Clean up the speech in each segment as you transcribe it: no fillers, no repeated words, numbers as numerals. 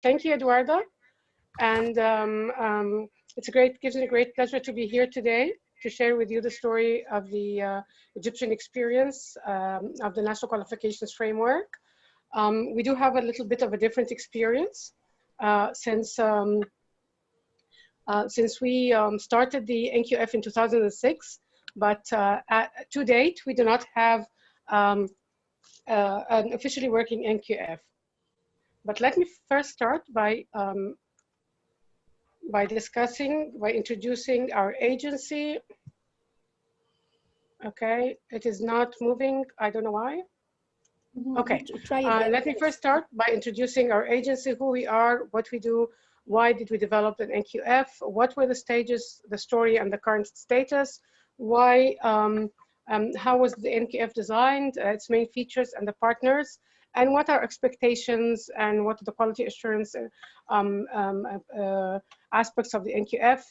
Thank you, Eduardo. And gives me a great pleasure to be here today to share with you the story of the Egyptian experience of the National Qualifications Framework. We do have a little bit of a different experience since we started the NQF in 2006, but to date, we do not have an officially working NQF. But let me first start by introducing our agency. Okay, it is not moving. I don't know why. Okay, let me first start by introducing our agency, who we are, what we do, why did we develop an NQF, what were the stages, the story, and the current status, why, how was the NQF designed, its main features and the partners, and what are expectations and what are the quality assurance aspects of the NQF,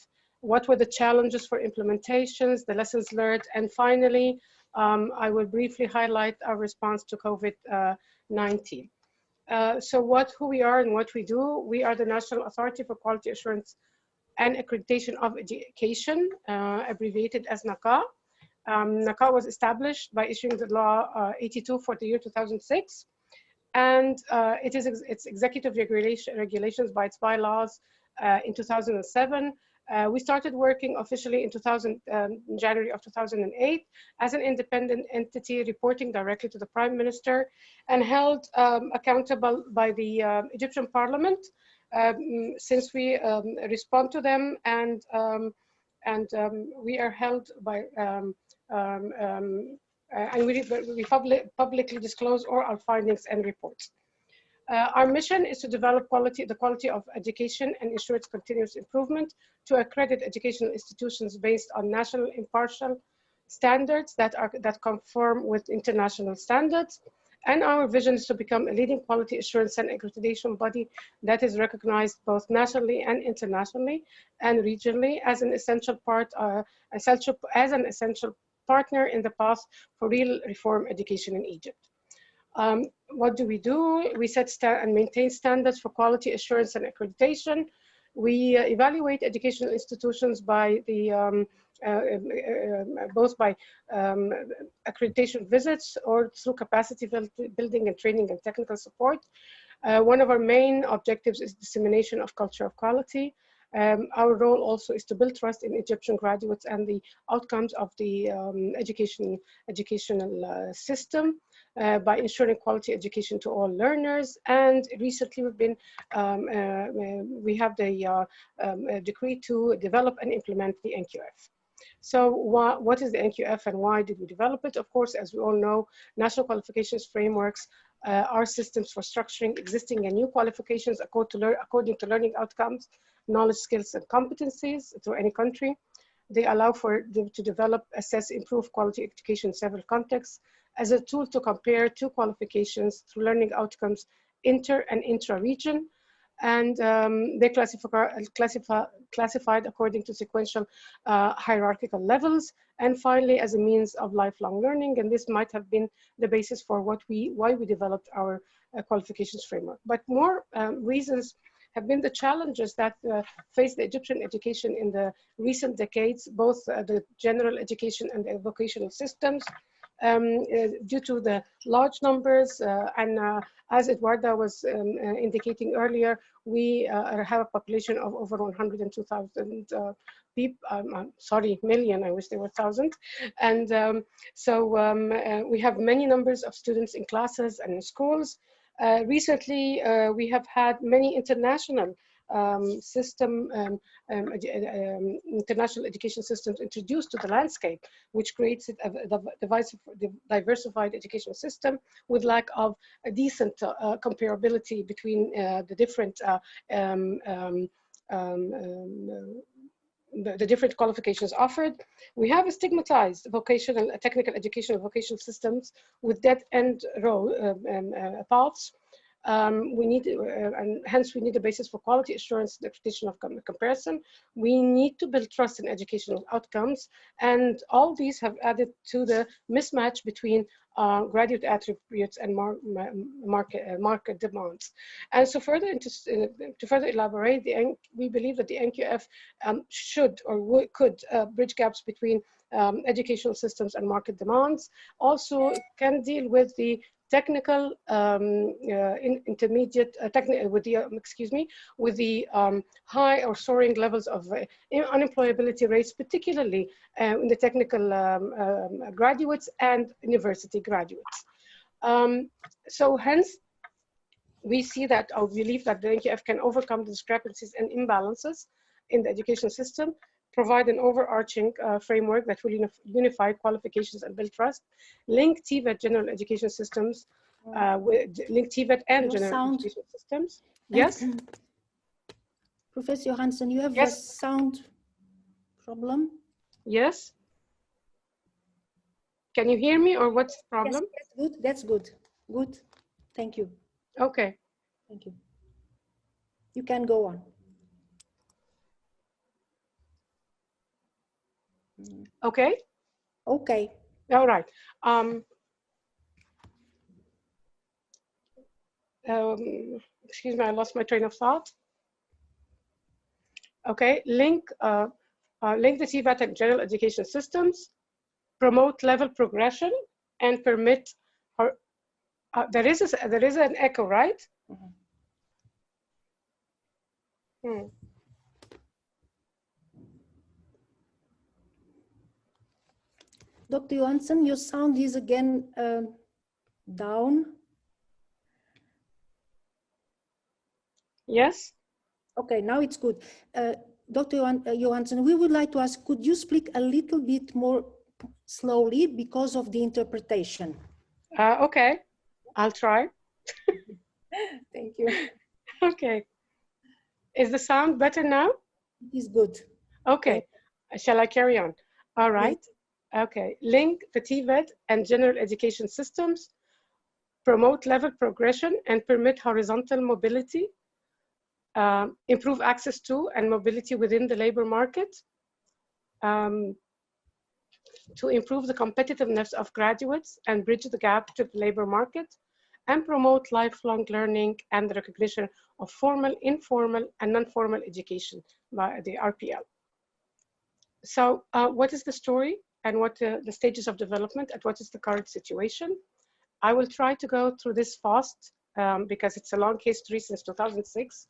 what were the challenges for implementations, the lessons learned, and finally, I will briefly highlight our response to COVID-19. So who we are and what we do, we are the National Authority for Quality Assurance and Accreditation of Education, abbreviated as NAQAAE. NAQAAE was established by issuing the law 82 for the year 2006. And its executive regulations by its bylaws in 2007. We started working officially in January of 2008 as an independent entity reporting directly to the Prime Minister and held accountable by the Egyptian Parliament since we respond to them and we are held by and we publicly disclose all our findings and reports. Our mission is to develop the quality of education and ensure its continuous improvement to accredit educational institutions based on national impartial standards that conform with international standards. And our vision is to become a leading quality assurance and accreditation body that is recognized both nationally and internationally and regionally as an essential partner in the path for real reform education in Egypt. What do? We set and maintain standards for quality assurance and accreditation. We evaluate educational institutions by both by accreditation visits or through capacity building and training and technical support. One of our main objectives is dissemination of culture of quality. Our role also is to build trust in Egyptian graduates and the outcomes of the educational system by ensuring quality education to all learners. And recently we have the decree to develop and implement the NQF. So what is the NQF and why did we develop it? Of course, as we all know, national qualifications frameworks are systems for structuring existing and new qualifications according to learning outcomes, knowledge, skills, and competencies through any country. They allow to develop, assess, improve quality education in several contexts as a tool to compare two qualifications through learning outcomes inter and intra-region. And they classified according to sequential hierarchical levels. And finally, as a means of lifelong learning. And this might have been the basis for why we developed our qualifications framework. But more reasons have been the challenges that face the Egyptian education in the recent decades, both the general education and the vocational systems, due to the large numbers and as Eduardo was indicating earlier, we have a population of over 102,000 people, sorry, million, I wish there were 1,000. And we have many numbers of students in classes and in schools. Recently, we have had many international international education systems introduced to the landscape, which creates a diversified educational system with lack of a decent comparability between the different the different qualifications offered. We have a stigmatized vocational, technical education, vocational systems with dead-end paths. We need, and hence we need a basis for quality assurance, the expectation of comparison. We need to build trust in educational outcomes, and all these have added to the mismatch between graduate attributes and market demands. And so further to further elaborate, we believe that the NQF should or could bridge gaps between educational systems and market demands. Also, it can deal with the technical intermediate with the high or soaring levels of unemployability rates, particularly in the technical graduates and university graduates. So hence we see that, or believe that the NQF can overcome the discrepancies and imbalances in the education system, provide an overarching framework that will unify qualifications and build trust, link TVET general education systems, link TVET and general education systems. Yes? Professor Youhansen, you have a sound problem? Yes. Can you hear me, or what's the problem? Yes, that's good. That's good. Good. Thank you. Okay. Thank you. You can go on. Okay. Okay. All right. Excuse me, I lost my train of thought. Okay, link the TVET and general education systems, promote level progression, and permit. There is an echo, right? Mm-hmm. Dr. Youhansen, your sound is again down. Yes. Okay, now it's good. Dr. Youhansen, we would like to ask, could you speak a little bit more slowly because of the interpretation? Okay, I'll try. Thank you. Okay. Is the sound better now? It is good. Okay. Shall I carry on? All right. Yes. Okay. Link the TVET and general education systems, promote level progression and permit horizontal mobility, improve access to and mobility within the labor market, to improve the competitiveness of graduates and bridge the gap to the labor market, and promote lifelong learning and the recognition of formal, informal, and non-formal education by the RPL. So what is the story and what the stages of development and what is the current situation? I will try to go through this fast because it's a long history since 2006.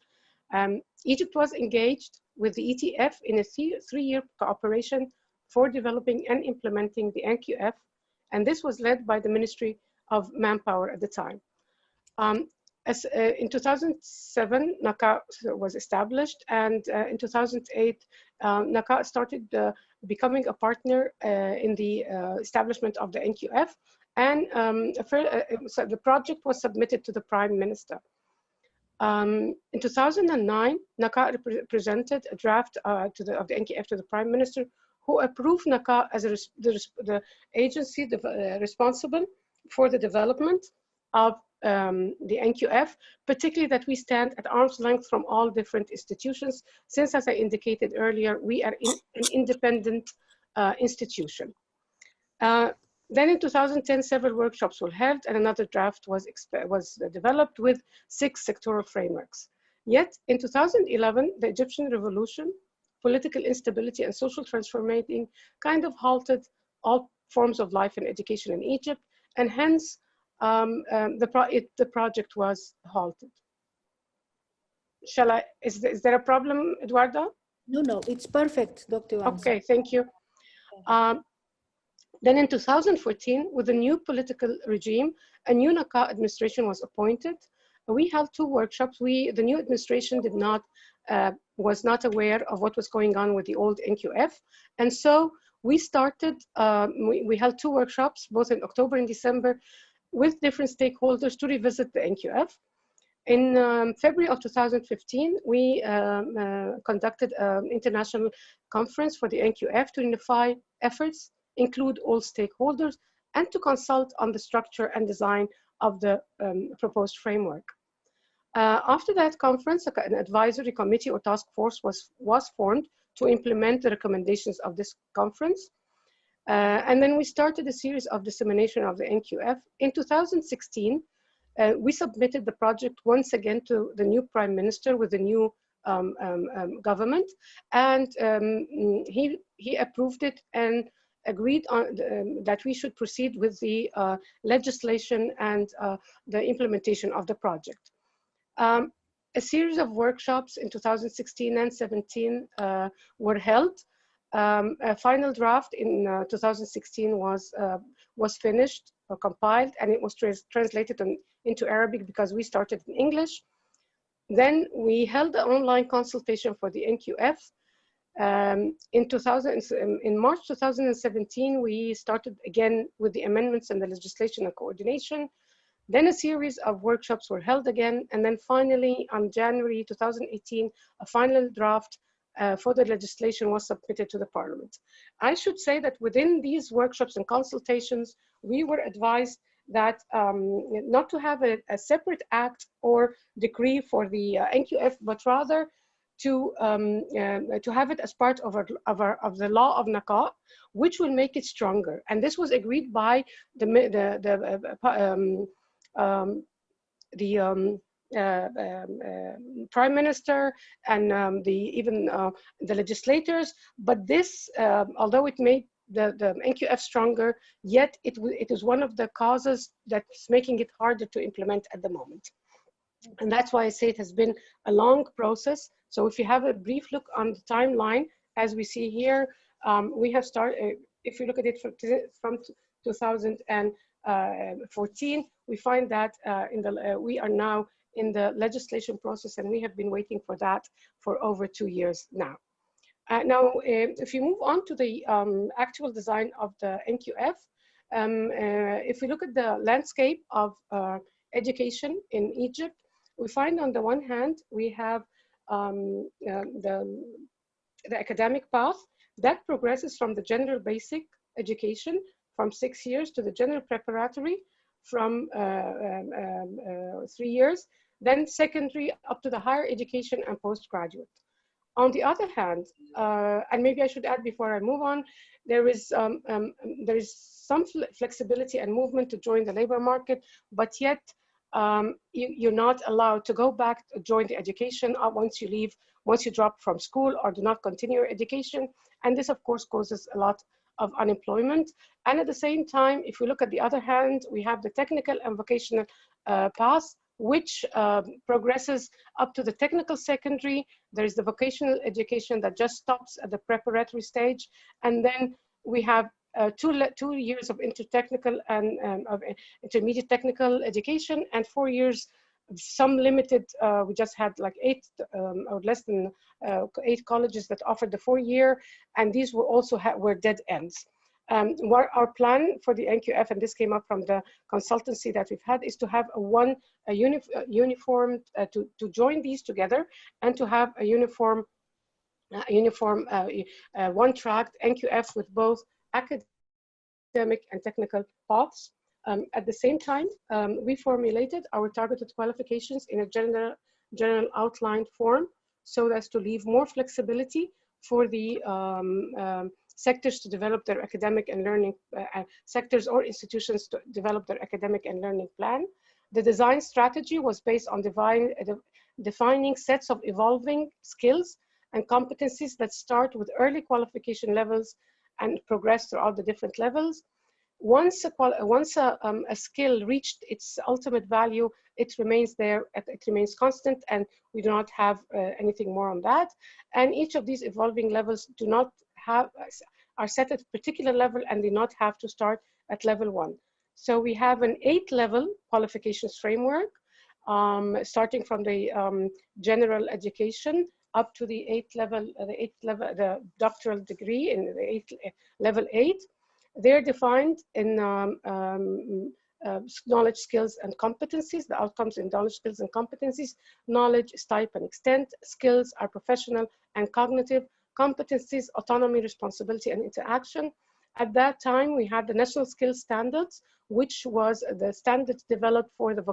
Egypt was engaged with the ETF in a three-year cooperation for developing and implementing the NQF, and this was led by the Ministry of Manpower at the time. In 2007, NAQAAE was established, and in 2008, NAQAAE started becoming a partner in the establishment of the NQF, and so the project was submitted to the Prime Minister. In 2009, NAQAAE presented a draft of the NQF to the Prime Minister, who approved NAQAAE as the agency responsible for the development of the NQF, particularly that we stand at arm's length from all different institutions, since, as I indicated earlier, we are an independent institution. Then in 2010, several workshops were held and another draft was developed with 6 sectoral frameworks. Yet in 2011, the Egyptian revolution, political instability and social transformation kind of halted all forms of life and education in Egypt, and hence the project was halted. Is there a problem, Eduardo? No, it's perfect, Dr. Youhansen. Okay, thank you. Then in 2014, with the new political regime, a new NAQAAE administration was appointed. We held 2 workshops. The new administration was not aware of what was going on with the old NQF. And so we started, we held 2 workshops, both in October and December, with different stakeholders to revisit the NQF. In February of 2015, we conducted an international conference for the NQF to unify efforts, include all stakeholders, and to consult on the structure and design of the proposed framework. After that conference, an advisory committee or task force was formed to implement the recommendations of this conference. And then we started a series of dissemination of the NQF. In 2016, we submitted the project once again to the new Prime Minister with the new government, and he approved it and agreed on that we should proceed with the legislation and the implementation of the project. A series of workshops in 2016 and 17 were held. A final draft in 2016 was finished or compiled, and it was translated into Arabic because we started in English. Then we held an online consultation for the NQF. In March 2017, we started again with the amendments and the legislation and coordination. Then a series of workshops were held again, and then finally on January 2018, a final draft for the legislation was submitted to the Parliament. I should say that within these workshops and consultations, we were advised that not to have a separate act or decree for the NQF, but rather to have it as part of the law of NAQAAE, which will make it stronger. And this was agreed by the Prime Minister and even the legislators. But this, although it made the NQF stronger, yet it is one of the causes that's making it harder to implement at the moment. And that's why I say it has been a long process. So if you have a brief look on the timeline, as we see here, we have started, if you look at it from 2014, we find that we are now in the legislation process, and we have been waiting for that for over 2 years now. Now, if you move on to the actual design of the NQF, if we look at the landscape of education in Egypt, we find on the one hand, we have the academic path that progresses from the general basic education from 6 years to the general preparatory from 3 years, then secondary up to the higher education and postgraduate. On the other hand, and maybe I should add before I move on, there is some flexibility and movement to join the labor market, but yet you're not allowed to go back to join the education once you leave, once you drop from school or do not continue your education. And this, of course, causes a lot of unemployment. And at the same time, if we look at the other hand, we have the technical and vocational path, which progresses up to the technical secondary. There is the vocational education that just stops at the preparatory stage. And then we have 2 years of intertechnical and of intermediate technical education, and 4 years of some limited, we just had like 8 or less than 8 colleges that offered the 4-year, and these were also were dead ends. Our plan for the NQF, and this came up from the consultancy that we've had, is to have a uniform to join these together and to have a uniform one-tracked NQF with both academic and technical paths. At the same time, we formulated our targeted qualifications in a general outlined form so as to leave more flexibility for the sectors to develop their academic and learning, sectors or institutions to develop their academic and learning plan. The design strategy was based on defining sets of evolving skills and competencies that start with early qualification levels and progress throughout the different levels. Once a skill reached its ultimate value, it remains there, it remains constant, and we do not have anything more on that. And each of these evolving levels are set at a particular level and do not have to start at level 1. So we have an 8-level qualifications framework, starting from the general education up to the 8th level, the doctoral degree in the level 8. They're defined in knowledge, skills, and competencies. The outcomes in knowledge, skills, and competencies. Knowledge is type and extent. Skills are professional and cognitive. Competencies, autonomy, responsibility, and interaction. At that time, we had the National Skills Standards, which was the standards developed for the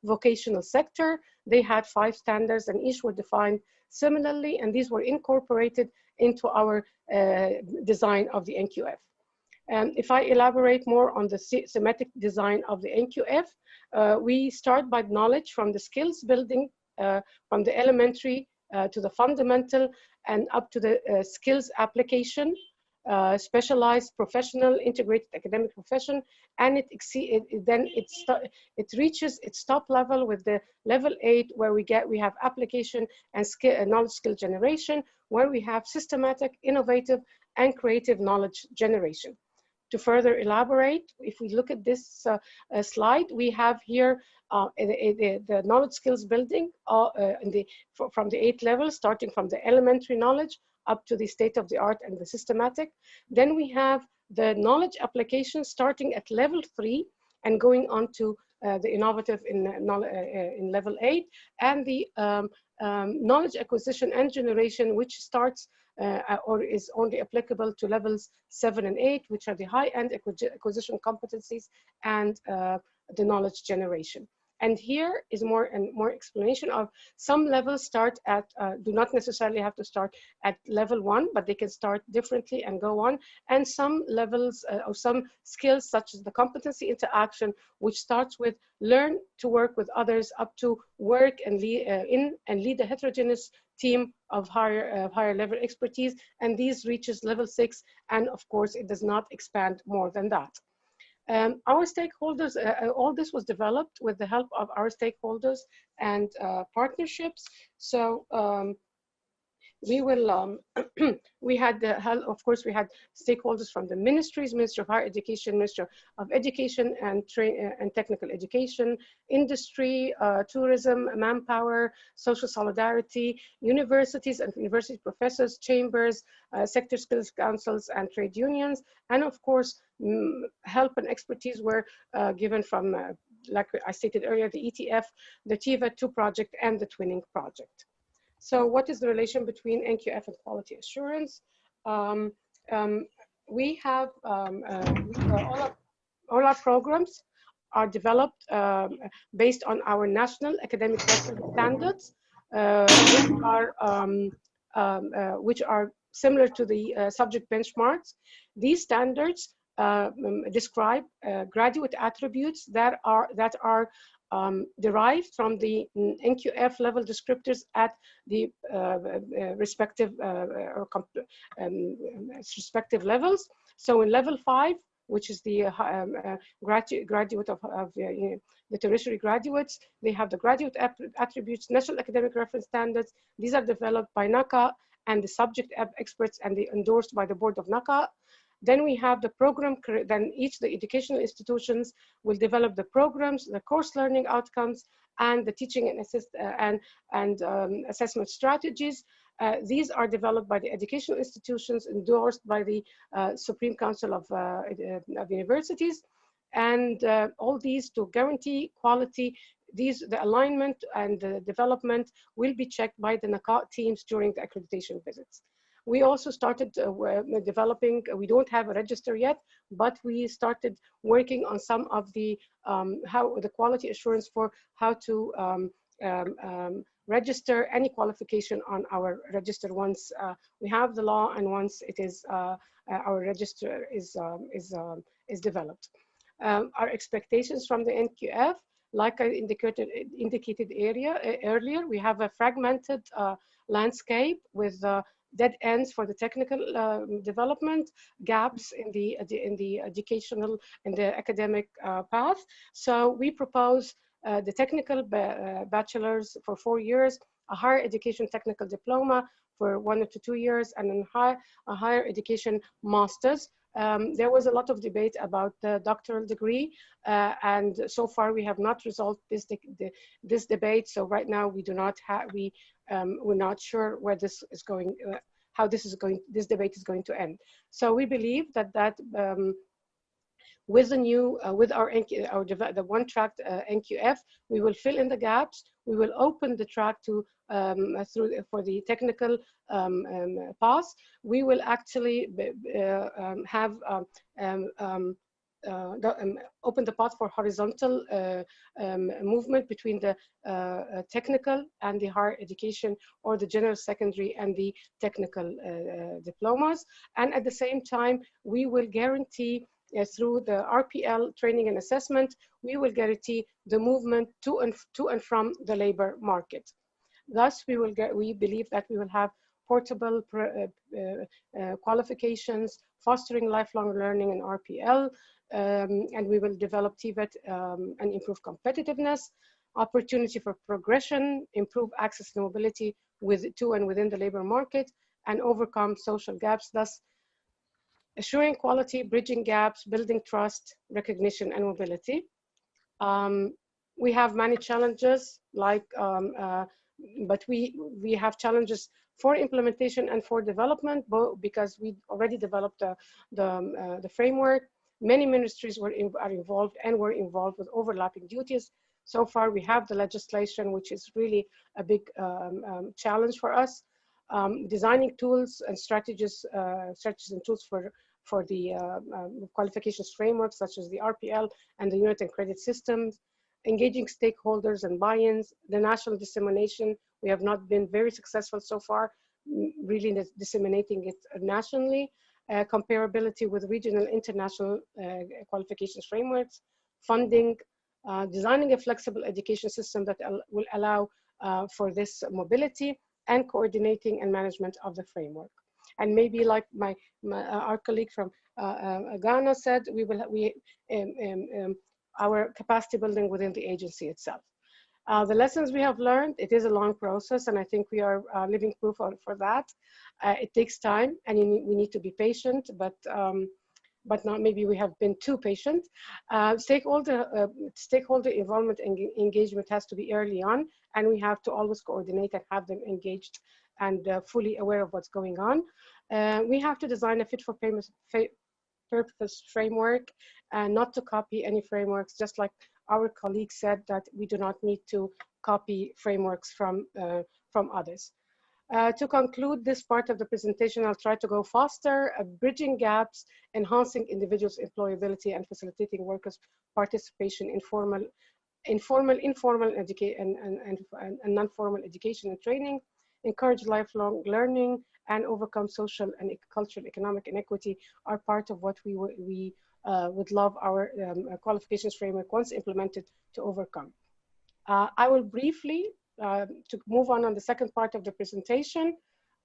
vocational sector. They had 5 standards and each were defined similarly, and these were incorporated into our design of the NQF. If I elaborate more on the thematic design of the NQF, we start by knowledge from the skills building, from the elementary to the fundamental and up to the skills application, specialized, professional, integrated academic profession, and it reaches its top level with the level 8, where we have application and knowledge skill generation, where we have systematic, innovative, and creative knowledge generation. To further elaborate, if we look at this slide, we have here the knowledge skills building from the 8 levels, starting from the elementary knowledge up to the state of the art and the systematic. Then we have the knowledge application starting at level 3 and going on to the innovative in level 8, and the knowledge acquisition and generation, which starts or is only applicable to levels 7 and 8, which are the high-end acquisition competencies and the knowledge generation. And here is more explanation of some levels start at, do not necessarily have to start at level 1, but they can start differently and go on. And some levels or some skills such as the competency interaction, which starts with learn to work with others up to work and lead a heterogeneous team of higher level expertise. And these reaches level 6. And of course, it does not expand more than that. Our stakeholders, all this was developed with the help of our stakeholders and partnerships. So we will, we had the help, of course, we had stakeholders from the ministries, Ministry of Higher Education, Ministry of Education and Technical Education, industry, tourism, manpower, social solidarity, universities and university professors, chambers, sector skills councils and trade unions. And of course, help and expertise were given from, like I stated earlier, the ETF, the TVET2 project and the Twinning project. So what is the relation between NQF and quality assurance? We have, all our programs are developed based on our national academic reference standards, which are similar to the subject benchmarks. These standards describe graduate attributes that are derived from the NQF level descriptors at the respective levels. So in level 5, which is the graduate of the tertiary graduates, they have the graduate attributes, national academic reference standards. These are developed by NAQAAE and the subject experts, and they endorsed by the board of NAQAAE. Then we have the program, then the educational institutions will develop the programs, the course learning outcomes, and the teaching and assessment strategies. These are developed by the educational institutions, endorsed by the Supreme Council of Universities. And all these to guarantee quality, the alignment and the development will be checked by the NAQAAE teams during the accreditation visits. We also started developing, we don't have a register yet, but we started working on some of the, the quality assurance for how to register any qualification on our register once we have the law and once it is, our register is developed. Our expectations from the NQF, like I indicated earlier, we have a fragmented landscape with dead ends for the technical development, gaps in the educational and the academic path. So we propose the technical bachelor's for 4 years, a higher education technical diploma for 1 to 2 years, and a higher education master's. There was a lot of debate about the doctoral degree, and so far we have not resolved this debate. So right now we do not have, we're not sure where this is going, how this debate is going to end. So we believe that with the new, with the one-track NQF, we will fill in the gaps. We will open the track to for the technical path. We will actually have open the path for horizontal movement between the technical and the higher education, or the general secondary and the technical diplomas. And at the same time, we will guarantee through the RPL training and assessment, we will guarantee the movement to and from the labor market. Thus, we believe that we will have portable qualifications, fostering lifelong learning in RPL, and we will develop TVET and improve competitiveness, opportunity for progression, improve access to mobility to and within the labor market, and overcome social gaps, thus assuring quality, bridging gaps, building trust, recognition, and mobility. We have many challenges, but we have challenges for implementation and for development, both because we already developed the framework. Many ministries are involved and were involved with overlapping duties. So far, we have the legislation, which is really a big challenge for us. Designing tools and strategies and tools for the qualifications framework, such as the RPL and the unit and credit systems, engaging stakeholders and buy-ins, the national dissemination. We have not been very successful so far, really disseminating it nationally. Comparability with regional international qualifications frameworks, funding, designing a flexible education system that will allow for this mobility, and coordinating and management of the framework. And maybe like our colleague from Ghana said, our capacity building within the agency itself. The lessons we have learned, it is a long process, and I think we are living proof for that. It takes time, and we need to be patient, but not maybe we have been too patient. Stakeholder involvement and engagement has to be early on, and we have to always coordinate and have them engaged and fully aware of what's going on. We have to design a fit for purpose framework, and not to copy any frameworks, just like our colleague said that we do not need to copy frameworks from others. To conclude this part of the presentation, I'll try to go faster. Bridging gaps, enhancing individuals' employability, and facilitating workers' participation in formal, informal education, and non-formal education and training. Encourage lifelong learning, and overcome social and cultural economic inequity are part of what we would love our qualifications framework, once implemented, to overcome. I will briefly, to move on the second part of the presentation,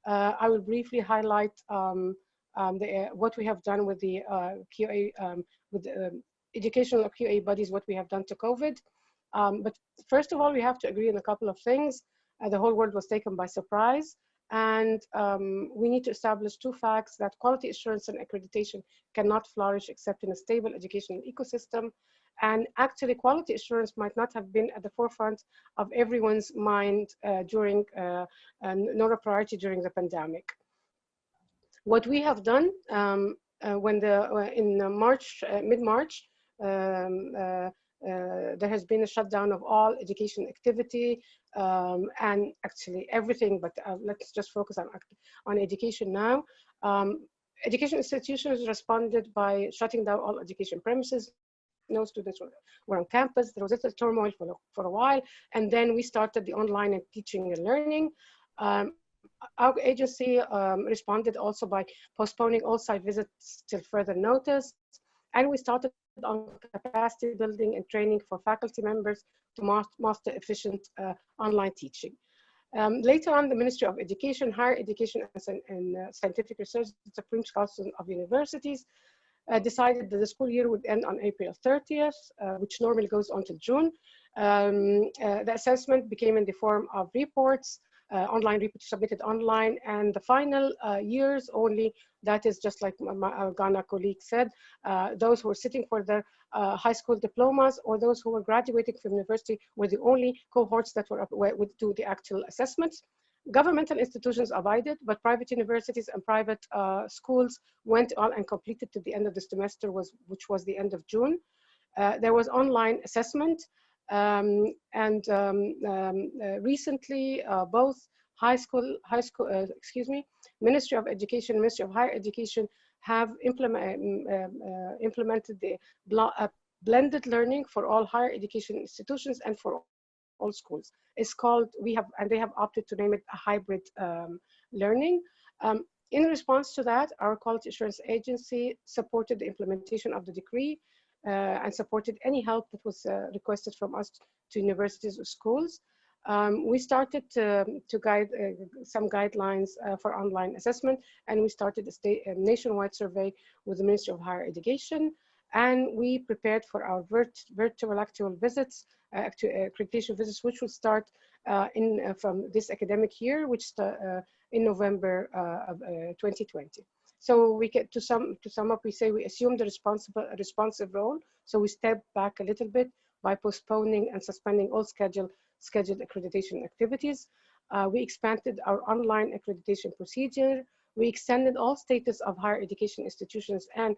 I will briefly highlight what we have done with the QA, with educational QA bodies, what we have done to COVID. But first of all, we have to agree on a couple of things. The whole world was taken by surprise. And we need to establish two facts: that quality assurance and accreditation cannot flourish except in a stable educational ecosystem. And actually, quality assurance might not have been at the forefront of everyone's mind during, nor a priority during the pandemic. What we have done in March, mid-March, there has been a shutdown of all education activity, and actually everything, but let's just focus on education now. Education institutions responded by shutting down all education premises. No students were on campus. There was a little turmoil for a while, and then we started the online and teaching and learning. Our agency responded also by postponing all site visits till further notice, and we started on capacity building and training for faculty members to master efficient online teaching. Later on, the Ministry of Education, Higher Education and Scientific Research, the Supreme Council of Universities, decided that the school year would end on April 30th, which normally goes on to June. The assessment became in the form of reports, online reports submitted online, and the final years only, that is just like our Ghana colleague said, those who were sitting for their high school diplomas or those who were graduating from university were the only cohorts that would do the actual assessments. Governmental institutions abided, but private universities and private schools went on and completed to the end of the semester, which was the end of June. There was online assessment, recently both Ministry of Education, Ministry of Higher Education have implemented the blended learning for all higher education institutions and for all schools. It's called, they have opted to name it a hybrid learning. In response to that, our quality assurance agency supported the implementation of the decree and supported any help that was requested from us to universities or schools. We started to guide some guidelines for online assessment, and we started a nationwide survey with the Ministry of Higher Education, and we prepared for our virtual actual visits, accreditation visits, which will start from this academic year, which in November of 2020. So we get to sum up, we say we assume the responsive role. So we step back a little bit by postponing and suspending all scheduled accreditation activities. We expanded our online accreditation procedure. We extended all status of higher education institutions and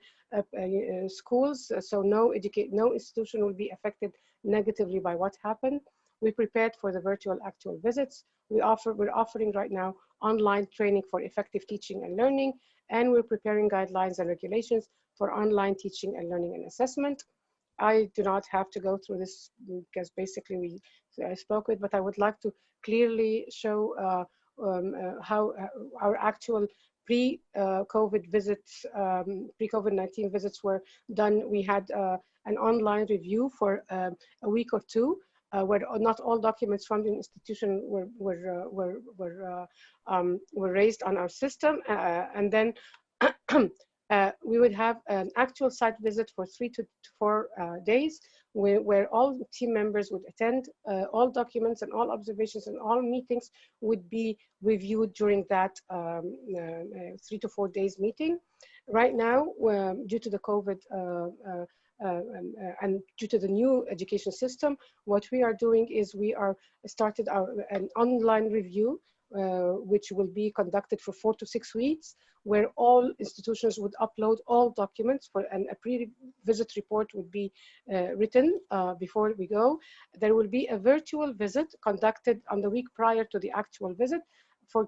schools, so no institution will be affected negatively by what happened. We prepared for the virtual actual visits. We're offering right now online training for effective teaching and learning, and we're preparing guidelines and regulations for online teaching and learning and assessment. I do not have to go through this because basically we spoke with, but I would like to clearly show how our actual pre-COVID visits, pre-COVID-19 visits were done. We had an online review for a week or two, where not all documents from the institution were raised on our system, and then we would have an actual site visit for 3 to 4 days, where all team members would attend. All documents and all observations and all meetings would be reviewed during that 3 to 4 days meeting. Right now, due to the COVID and due to the new education system, what we are doing is we are started an online review, which will be conducted for 4 to 6 weeks, where all institutions would upload all documents and a pre-visit report would be written before we go. There will be a virtual visit conducted on the week prior to the actual visit for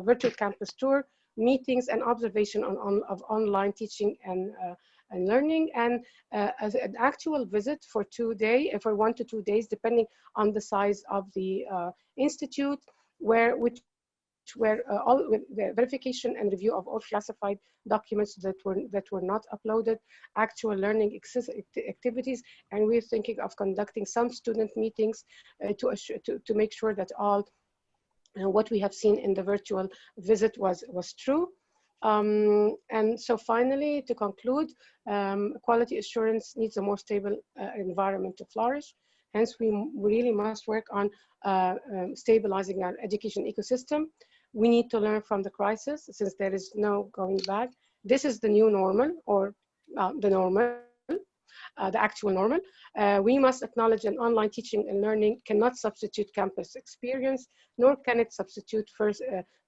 virtual campus tour, meetings and observation of online teaching and learning, and as an actual visit for 1 to 2 days, depending on the size of the institute, where all the verification and review of all classified documents that were not uploaded, actual learning activities, and we're thinking of conducting some student meetings to make sure that all what we have seen in the virtual visit was true. And so finally, to conclude, quality assurance needs a more stable environment to flourish. Hence, we really must work on stabilizing our education ecosystem. We need to learn from the crisis, since there is no going back. This is the new normal, or the actual normal. We must acknowledge that online teaching and learning cannot substitute campus experience, nor can it substitute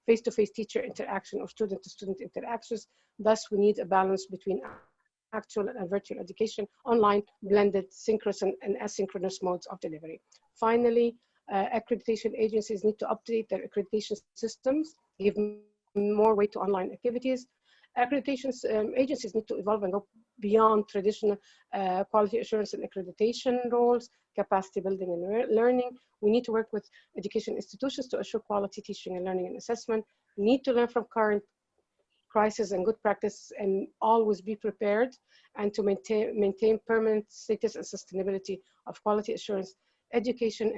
face-to-face teacher interaction or student-to-student interactions. Thus, we need a balance between actual and virtual education, online, blended, synchronous and asynchronous modes of delivery. Finally, accreditation agencies need to update their accreditation systems, give more weight to online activities. Accreditation agencies need to evolve and go beyond traditional quality assurance and accreditation roles, capacity building and learning. We need to work with education institutions to assure quality teaching and learning and assessment. We need to learn from current crisis and good practice, and always be prepared, and to maintain permanent status and sustainability of quality assurance education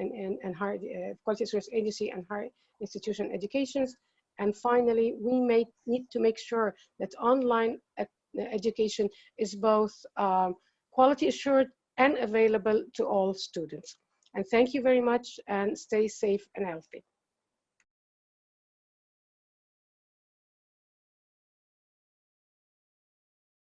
and higher quality assurance agency and higher institution educations. And finally, we may need to make sure that online education is both quality assured and available to all students. And thank you very much, and stay safe and healthy.